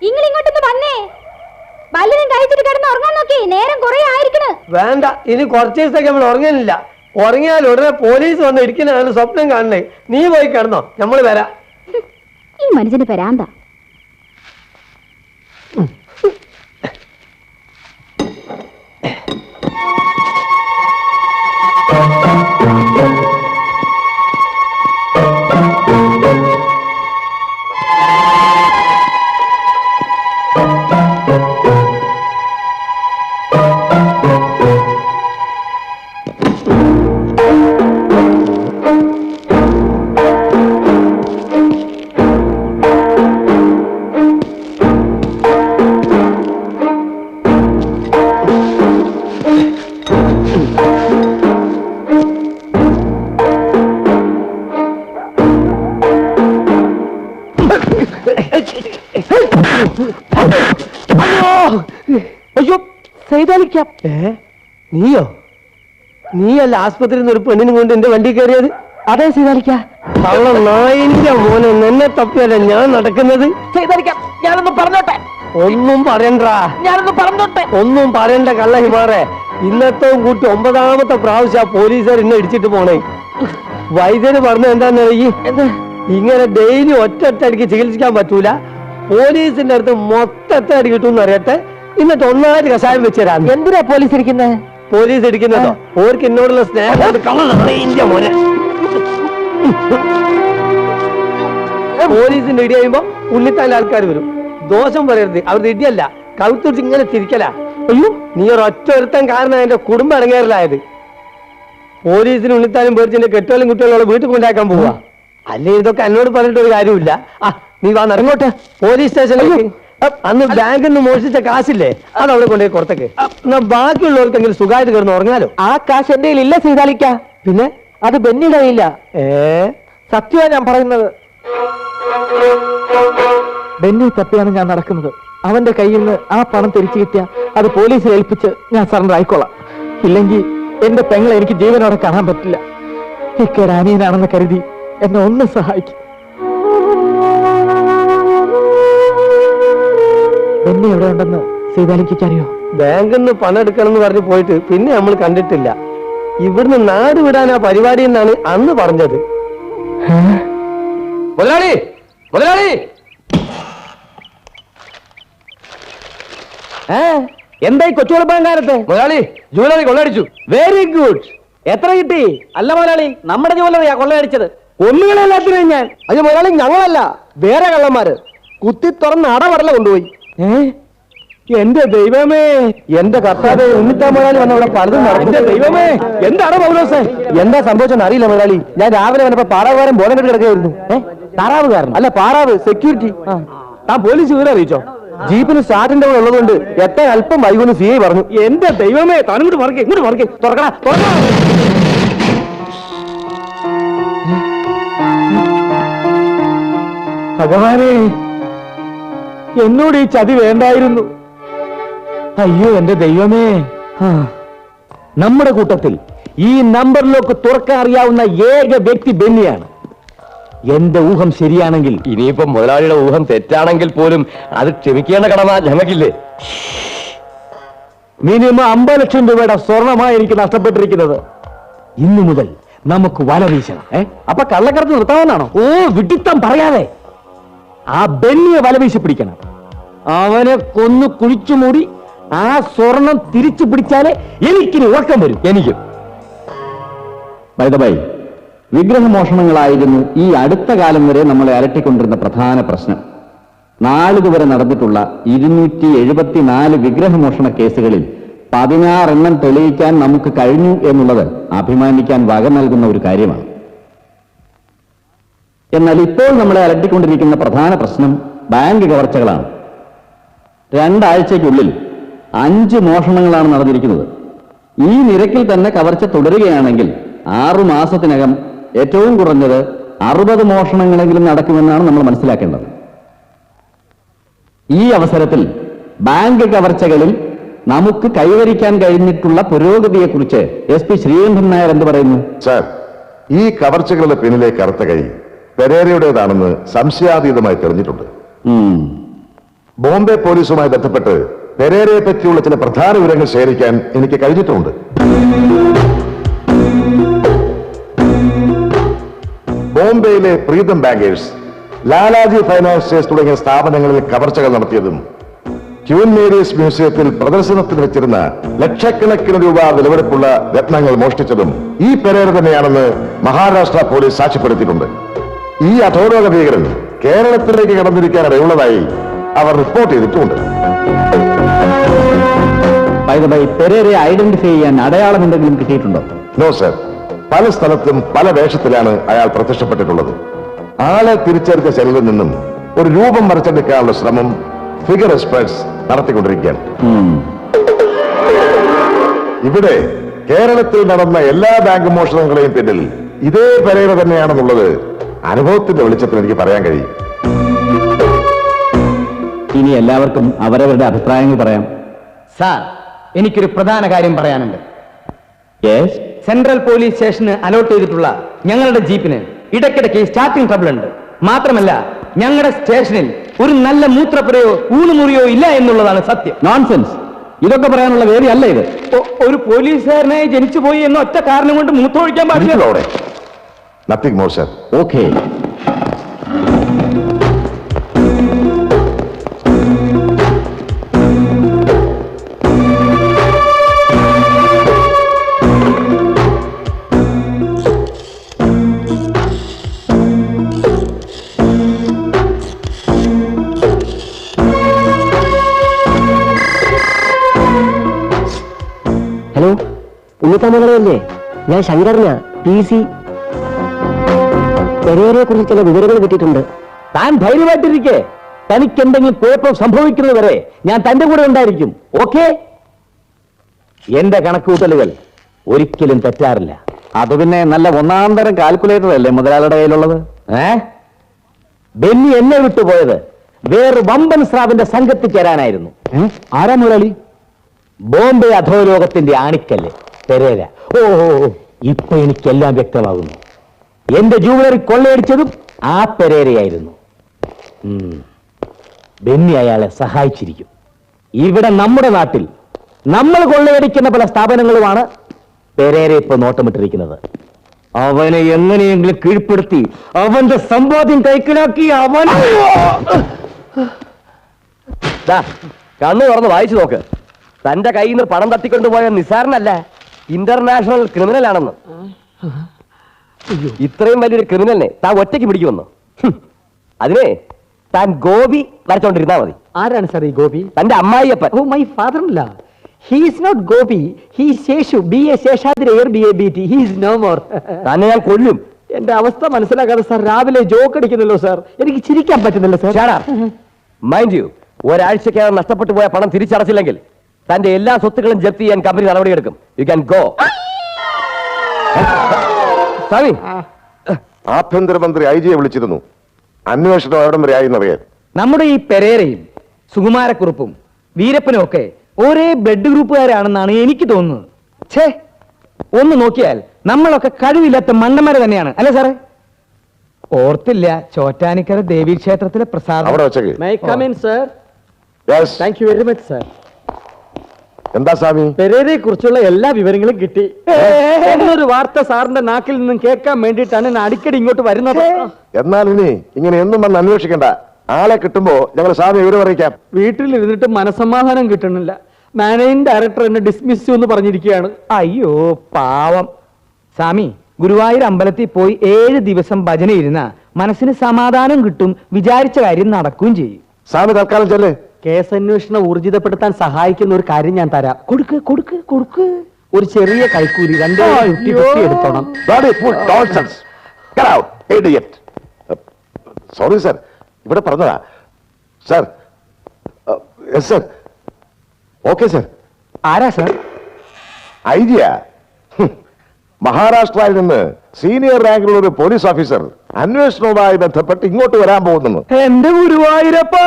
നിങ്ങൾ ഇങ്ങോട്ടൊന്ന് വന്നേ. വല്ലതും കഴിച്ചിട്ട് കിടന്ന് ഉറങ്ങാൻ നോക്കി. നേരം കുറെ ആയിരിക്കണ്. വേണ്ട, ഇനി കുറച്ച് ദിവസത്തേക്ക് നമ്മൾ ഉറങ്ങാനില്ല. ഉറങ്ങിയാൽ ഉടനെ പോലീസ് വന്ന് ഇരിക്കുന്ന സ്വപ്നം കാണണേ. നീ പോയി കിടന്നോ, നമ്മൾ വരാം. ഈ മനുഷ്യന് വരാന്താ. അയ്യോ സൈതാലിക്കാം. നീയോ? നീയല്ല ആസ്പത്രിയിൽ നിന്ന് ഒരു പെണ്ണിനും കൊണ്ട് എന്റെ വണ്ടി കയറിയത്? അതെ സൈതാലിക്ക. നായിന്റെ മോനെ, നിന്നെ തപ്പിയല്ല ഞാൻ നടക്കുന്നത്. സൈതാലിക്കാം, ഞാനൊന്നും പറഞ്ഞോട്ടെ. ഒന്നും പറയണ്ടാ, ഞാനൊന്നും പറഞ്ഞോട്ടെ. ഒന്നും പറയണ്ട കള്ള ഹിമാറെ. ഇന്നത്തെ കൂട്ടി 9ാമത്തെ പ്രാവശ്യം പോലീസുകാർ ഇന്നെ ഇടിച്ചിട്ട് പോണേ. വൈദ്യര് പറഞ്ഞ എന്താന്ന് ഇങ്ങനെ ഡെയിലി ഒറ്റയ്ക്ക് ചികിത്സിക്കാൻ പറ്റൂല. പോലീസിന്റെ അടുത്ത് മൊത്തത്തെ അടി കിട്ടുമെന്ന് അറിയട്ടെ. എന്നിട്ട് ഒന്നായിട്ട് കഷായം വെച്ച് തരാം. എന്തിനാ പോലീസ് ഇരിക്കുന്നത്? പോലീസ് ഇരിക്കുന്നതോ ഓർക്ക് എന്നോടുള്ള സ്നേഹം. മോനെ, പോലീസിന്റെ ഇടി കഴിയുമ്പോ ഉള്ളിത്താൻ്റെ ആൾക്കാർ വരും. ദോഷം പറയരുത്, അവരുടെ ഇടിയല്ല, കഴുത്തുടിച്ച് ഇങ്ങനെ തിരിക്കല. അയ്യോ, നീ ഒരൊറ്റ ഒരുത്തൻ കാരണം എന്റെ കുടുംബം ഇറങ്ങേറിലായത്. പോലീസിന് ഉള്ളിത്താനും പേടിച്ചെന്റെ കെട്ടുകളും കുട്ടികളോട് വീട്ടിൽ കൊണ്ടാക്കാൻ പോവുക. അല്ലേ ഇതൊക്കെ എന്നോട് പറഞ്ഞിട്ട് ഒരു കാര്യമില്ല. നീ വാ നടങ്ങോട്ടെ പോലീസ് സ്റ്റേഷനിലേക്ക്. അന്ന് ബാങ്കിൽ നിന്ന് മോഷിച്ച കാശില്ലേ, അത് അവിടെ കൊണ്ടുപോയി പുറത്തേക്ക്. എന്നാ ബാക്കിയുള്ളവർക്കെങ്കിലും സുഖമായിട്ട് കിടന്ന് ഉറങ്ങാലോ. ആ കാശ് എന്റെ ഇല്ല സീതാലിക്ക. പിന്നെ അത് ബെന്നിയുടെ കയ്യില്ല. സത്യമാണ് ഞാൻ പറയുന്നത്. ബെന്നി തപ്പിയാണ് ഞാൻ നടക്കുന്നത്. അവന്റെ കയ്യിൽ നിന്ന് ആ പണം തിരിച്ചു കിട്ടിയ അത് പോലീസിൽ ഏൽപ്പിച്ച് ഞാൻ സറണ്ടർ ആയിക്കോളാം. ഇല്ലെങ്കിൽ എന്റെ പെങ്ങളെ എനിക്ക് ജീവനോടെ കാണാൻ പറ്റില്ല. ഇക്കയുടെ അനിയനാണെന്ന് കരുതി എന്നെ ഒന്ന് സഹായിക്കും. ബെന്നി എവിടെ ഉണ്ടെന്ന് സീതാലിക്ക് അറിയോ? ബാങ്കിൽ നിന്ന് പണം എടുക്കണം എന്ന് പറഞ്ഞ് പോയിട്ട് പിന്നെ നമ്മൾ കണ്ടിട്ടില്ല. ഇവിടുന്ന് നാട് വിടാനാ പരിപാടി എന്നാണ് അന്ന് പറഞ്ഞത്. മുതലാളി, മുതലാളി, എന്തായി കൊച്ചുകുളപ്പങ്കാലത്ത്? മുതലാളി, ജൂവലറി കൊള്ളയടിച്ചു. Very good. എത്ര കിട്ടി? അല്ല മുതലാളി, നമ്മുടെ ജൂവലറിയാ കൊള്ളയടിച്ചത്. ഒന്നുകളെല്ലാത്തിനും ഞാൻ. അത് മുതലാളി, ഞങ്ങളല്ല, വേറെ കള്ളന്മാര് കുത്തി തുറന്ന് അടവടല കൊണ്ടുപോയി. എന്റെ ദൈവമേ, എന്റെ കർത്താവേ, ഉണ്ണിത്താ മുതലാളി വന്നവിടെ പലതും നടക്കും. ദൈവമേ, എന്താണ് പൗലോസേ? എന്താ സംഭവിച്ചെന്ന് അറിയില്ല മുതലാളി. ഞാൻ രാവിലെ വന്നപ്പോ പാറാവുകാരൻ ബോധം കെട്ടി കിടക്കുകയായിരുന്നു. താറാവുകാരൻ അല്ല, പാറാവ് സെക്യൂരിറ്റി. താൻ പോലീസ് വിവരം അറിയിച്ചോ? ജീപ്പിന് സ്റ്റാർട്ടിന്റെ കൂടെ ഉള്ളതുകൊണ്ട് എത്ര അല്പം വൈകുന്നു CI പറഞ്ഞു. എന്റെ ദൈവമേ, താനിങ്ങോട്ട് മറക്കേ, ഇങ്ങോട്ട് മറക്കേ. തുറക്കണ, തുറക്കണ. ഭഗവാനേ, എന്നോട് ഈ ചതി വേണ്ടായിരുന്നു. അയ്യോ എന്റെ ദൈവമേ. നമ്മുടെ കൂട്ടത്തിൽ ഈ നമ്പറിലേക്ക് തുറക്കാൻ അറിയാവുന്ന ഏക വ്യക്തി ബെന്നിയാണ്. എന്റെ ഊഹം ശരിയാണെങ്കിൽ, ഇനിയിപ്പം മുതലാളിയുടെ ഊഹം തെറ്റാണെങ്കിൽ പോലും അത് ക്ഷമിക്കേണ്ട കടമ ഞങ്ങൾക്കില്ലേ? മിനിമം 50 ലക്ഷം രൂപയുടെ സ്വർണമായി എനിക്ക് നഷ്ടപ്പെട്ടിരിക്കുന്നത്. ഇന്നു മുതൽ നമുക്ക് വല വീശണം. അപ്പൊ കള്ളക്കടത്ത് നിർത്താമെന്നാണോ? ഓ, വിഡിത്തം പറയാതെ ആ ബെന്നിയെ വല വീശി പിടിക്കണം. അവനെ കൊന്നു കുഴിച്ചു മൂടി ആ സ്വർണം തിരിച്ചു പിടിച്ചാലേ എനിക്കിനി ഉറക്കം വരും. എനിക്കും. ബൈ ദ ബൈ, വിഗ്രഹമോഷണങ്ങളായിരുന്നു ഈ അടുത്ത കാലം വരെ നമ്മളെ അലട്ടിക്കൊണ്ടിരുന്ന പ്രധാന പ്രശ്നം. നാളിതുവരെ നടന്നിട്ടുള്ള 274 വിഗ്രഹമോഷണ കേസുകളിൽ 16 എണ്ണം തെളിയിക്കാൻ നമുക്ക് കഴിഞ്ഞു എന്നുള്ളത് അഭിമാനിക്കാൻ വക നൽകുന്ന ഒരു കാര്യമാണ്. എന്നാൽ ഇപ്പോൾ നമ്മളെ അലട്ടിക്കൊണ്ടിരിക്കുന്ന പ്രധാന പ്രശ്നം ബാങ്ക് കവർച്ചകളാണ്. 2 ആഴ്ചയ്ക്കുള്ളിൽ 5 മോഷണങ്ങളാണ് നടന്നിരിക്കുന്നത്. ഈ നിരക്കിൽ തന്നെ കവർച്ച തുടരുകയാണെങ്കിൽ 6 മാസത്തിനകം ഏറ്റവും കുറഞ്ഞത് 60 മോഷണങ്ങളെങ്കിലും നടക്കുമെന്നാണ് നമ്മൾ മനസ്സിലാക്കേണ്ടത്. ഈ അവസരത്തിൽ ബാങ്ക് കവർച്ചകളിൽ നമുക്ക് കൈവരിക്കാൻ കഴിഞ്ഞിട്ടുള്ള പുരോഗതിയെക്കുറിച്ച് SP ശ്രീകണ്ഠൻ നായർ എന്ത് പറയുന്നു? സാർ, ഈ കവർച്ചകളുടെ പിന്നിലെ കറുത്ത കൈ പെരേരയുടേതാണെന്ന് സംശയാതീതമായി തെളിഞ്ഞിട്ടുണ്ട്. ബോംബെ പോലീസുമായി ബന്ധപ്പെട്ട് പെരേരയെ പറ്റിയുള്ള ചില പ്രധാന വിവരങ്ങൾ ശേഖരിക്കാൻ എനിക്ക് കഴിഞ്ഞിട്ടുമുണ്ട്. ബോംബെയിലെ പ്രീതം ബാങ്കേഴ്സ്, ലാലാജി ഫൈനാൻസിയേഴ്സ് തുടങ്ങിയ സ്ഥാപനങ്ങളിൽ കവർച്ചകൾ നടത്തിയതും ക്യൂൻ മേരീസ് മ്യൂസിയത്തിൽ പ്രദർശനത്തിന് വെച്ചിരുന്ന ലക്ഷക്കണക്കിന് രൂപ വിലവെടുപ്പുള്ള രത്നങ്ങൾ മോഷ്ടിച്ചതും ഈ പെരേര തന്നെയാണെന്ന് മഹാരാഷ്ട്ര പോലീസ് സാക്ഷ്യപ്പെടുത്തിയിട്ടുണ്ട്. ഈ അധോലോക ഭീകരൻ കേരളത്തിലേക്ക് കടന്നിരിക്കാൻ ഇടയുള്ളതായി അവർ റിപ്പോർട്ട് ചെയ്തിട്ടുമുണ്ട്. പെരേരയെ ഐഡന്റിഫൈ ചെയ്യാൻ അടയാളം എന്തെങ്കിലും കിട്ടിയിട്ടുണ്ടോ? No sir. പല സ്ഥലത്തും പല വേഷത്തിലാണ് അയാൾ പ്രത്യക്ഷപ്പെട്ടിട്ടുള്ളത്. ആളെ തിരിച്ചറിഞ്ഞ ശരീരത്തിൽ നിന്നും ഒരു രൂപം മറച്ചെടുക്കാനുള്ള ശ്രമം ഫിഗർ എക്സ്പേർട്സ് നടത്തിക്കൊണ്ടിരിക്കുകയാണ്. ഇവിടെ കേരളത്തിൽ നടന്ന എല്ലാ ബാങ്ക് മോഷണങ്ങളെയും പിന്നിൽ ഇതേ പെരേര തന്നെയാണെന്നുള്ളത് അനുഭവത്തിന്റെ വെളിച്ചത്തിൽ എനിക്ക് പറയാൻ കഴിയും. ഇനി എല്ലാവർക്കും അവരവരുടെ അഭിപ്രായങ്ങൾ പറയാം. സാർ, എനിക്കൊരു പ്രധാന കാര്യം പറയാനുണ്ട്. യെസ്. സെൻട്രൽ പോലീസ് സ്റ്റേഷന് അലോട്ട് ചെയ്തിട്ടുള്ള ഞങ്ങളുടെ ജീപ്പിന് ഇടയ്ക്കിടയ്ക്ക് സ്റ്റാർട്ടിംഗ് ട്രബിൾ ഉണ്ട്. മാത്രമല്ല, ഞങ്ങളുടെ സ്റ്റേഷനിൽ ഒരു നല്ല മൂത്രപ്പുരയോ ഊണുമുറിയോ ഇല്ല എന്നുള്ളതാണ് സത്യം. നോൺസെൻസ്. ഇതൊക്കെ പറയാനുള്ള വേദിയല്ല ഇത്. ഒരു പോലീസുകാരനായി ജനിച്ചുപോയി എന്ന ഒറ്റ കാരണം കൊണ്ട് മൂത്രമൊഴിക്കാൻ പാടില്ല. Nothing more sir. Okay. Hello, ഉണ്ണിത്താമകളല്ലേ? ഞാൻ ശങ്കരനാ, PC. പെരേരയെ കുറിച്ച് ചില വിവരങ്ങൾ കിട്ടിയിട്ടുണ്ട്. താൻ ധൈര്യമായിട്ടിരിക്കെ. തനിക്ക് എന്തെങ്കിലും കുഴപ്പം സംഭവിക്കുന്നത് വരെ ഞാൻ തന്റെ കൂടെ ഉണ്ടായിരിക്കും. ഓക്കെ? എന്റെ കണക്കുകൂട്ടലുകൾ ഒരിക്കലും തെറ്റാറില്ല. അത് പിന്നെ നല്ല ഒന്നാം തരം കാൽക്കുലേറ്റർ അല്ലേ മുതലാളിയുടെ കയ്യിലുള്ളത്? ബെന്നി എന്നെ വിട്ടുപോയത് വേറെ വമ്പൻ സ്രാവിന്റെ സംഘത്തിൽ ചേരാനായിരുന്നു. ആരാ മുരളി? ബോംബെ അധോലോകത്തിന്റെ ആണിക്കല്ല് പെരേര. ഓ, ഇപ്പൊ എനിക്കെല്ലാം വ്യക്തമാകുന്നു. എന്റെ ജൂവലറി കൊള്ളയടിച്ചതും ആ പെരേരയായിരുന്നു. ബെന്നി അയാളെ സഹായിച്ചിരിക്കും. ഇവിടെ നമ്മുടെ നാട്ടിൽ നമ്മൾ കൊള്ളയടിക്കുന്ന പല സ്ഥാപനങ്ങളുമാണ് പെരേര ഇപ്പൊ നോട്ടമിട്ടിരിക്കുന്നത്. അവനെ എങ്ങനെയെങ്കിലും കീഴ്പ്പെടുത്തി അവന്റെ സമ്പാദ്യം കൈക്കലാക്കി അവൻ കണ്ണു തുറന്ന് വായിച്ചു നോക്ക്. തന്റെ കയ്യിൽ നിന്ന് പണം തട്ടിക്കൊണ്ടുപോയ നിസാറിനല്ല, ഇന്റർനാഷണൽ ക്രിമിനൽ ആണെന്ന്. ഇത്രയും വലിയൊരു ക്രിമിനലിനെ താൻ ഒറ്റയ്ക്ക് പിടിക്കുമെന്നോ? അതിനെ താൻ ഗോപി വരച്ചോണ്ടിരുന്നാ മതി. ആരാണ് സാർ ഈ ഗോപി? തന്റെ അമ്മായിയപ്പൻ. Oh, my father in law. He is not Gopi. He is Sheshu. B.A. Sheshadri, B.A.B.T. He is no more. തന്നെ ഞാൻ കൊല്ലും. എന്റെ അവസ്ഥ മനസ്സിലാക്കാതെ സാർ രാവിലെ ജോക്ക് അടിക്കുന്നല്ലോ സാർ. എനിക്ക് ചിരിക്കാൻ പറ്റുന്നില്ല സാർ. മൈൻഡ് യു, ഒരാഴ്ചക്കകം നഷ്ടപ്പെട്ടു പോയ പണം തിരിച്ചടച്ചില്ലെങ്കിൽ തന്റെ എല്ലാ സ്വത്തുക്കളും ജപ്തി ചെയ്യാൻ കമ്പനി നടപടിയെടുക്കും. You can go. സ്വാമി, ആഭ്യന്തരമന്ത്രി IG വിളിച്ചിരുന്നു. അന്വേഷണം എവിടം വരെ ആയി എന്നറിയാൻ. നമ്മുടെ ഈ പെരേരയും സുകുമാരക്കുറുപ്പും വീരപ്പനും ഒക്കെ ഒരേ ബ്ലഡ് ഗ്രൂപ്പുകാരാണെന്നാണ് എനിക്ക് തോന്നുന്നത്. ഛേ, ഒന്ന് നോക്കിയാൽ നമ്മളൊക്കെ കഴിവില്ലാത്ത മണ്ടന്മാരെ തന്നെയാണ് അല്ലേ സാറേ? ഓർത്തില്ല ചോറ്റാനിക്കര ദേവീക്ഷേത്രത്തിലെ പ്രസാദം. അവിടെ വെച്ചേക്ക്. May I come in, sir? Yes. Thank you very much, sir. എന്താ സ്വാമി? പെരേരയെ കുറിച്ചുള്ള എല്ലാ വിവരങ്ങളും കിട്ടി എന്നൊരു വാർത്ത സാറിന്റെ നാക്കിൽ നിന്നും കേൾക്കാൻ വേണ്ടിയിട്ടാണ് ഞാൻ അടിക്കടി ഇങ്ങോട്ട് വരുന്നത്. എന്നാൽ ഇനി ഇങ്ങനെ എന്നും വന്ന് അന്വേഷിക്കണ്ട. ആളെ കിട്ടുമ്പോ ഞങ്ങൾ സ്വാമി വിവരം അറിയിക്കാം. വീട്ടിലിരുന്നിട്ട് മനസമാധാനം കിട്ടണില്ല. മാനേജിംഗ് ഡയറക്ടർ എന്നെ ഡിസ്മിസ് എന്ന് പറഞ്ഞിരിക്കുകയാണ്. അയ്യോ പാവം. സ്വാമി, ഗുരുവായൂർ അമ്പലത്തിൽ പോയി 7 ദിവസം ഭജന ഇരുന്ന മനസ്സിന് സമാധാനം കിട്ടും, വിചാരിച്ച കാര്യം നടക്കുകയും ചെയ്യും. സ്വാമി തൽക്കാലം ചെല്ലേ. കേസ് അന്വേഷണം ഊർജിതപ്പെടുത്താൻ സഹായിക്കുന്ന ഒരു കാര്യം ഞാൻ തരാം. കൊടുക്ക് കൊടുക്ക് കൊടുക്ക്. ഒരു ചെറിയ കൈക്കൂലി 250 എടുത്തോണം. സോറി സർ, ഇവിടെ പറഞ്ഞതാ സർ. Sir, okay sir. ആരാ സർ? IG മഹാരാഷ്ട്രയിൽ നിന്ന് സീനിയർ റാങ്കിലുള്ള ഒരു പോലീസ് ഓഫീസർ അന്വേഷണവുമായി ബന്ധപ്പെട്ട് ഇങ്ങോട്ട് വരാൻ പോകുന്നു. എന്റെ ഗുരുവായൂരപ്പ.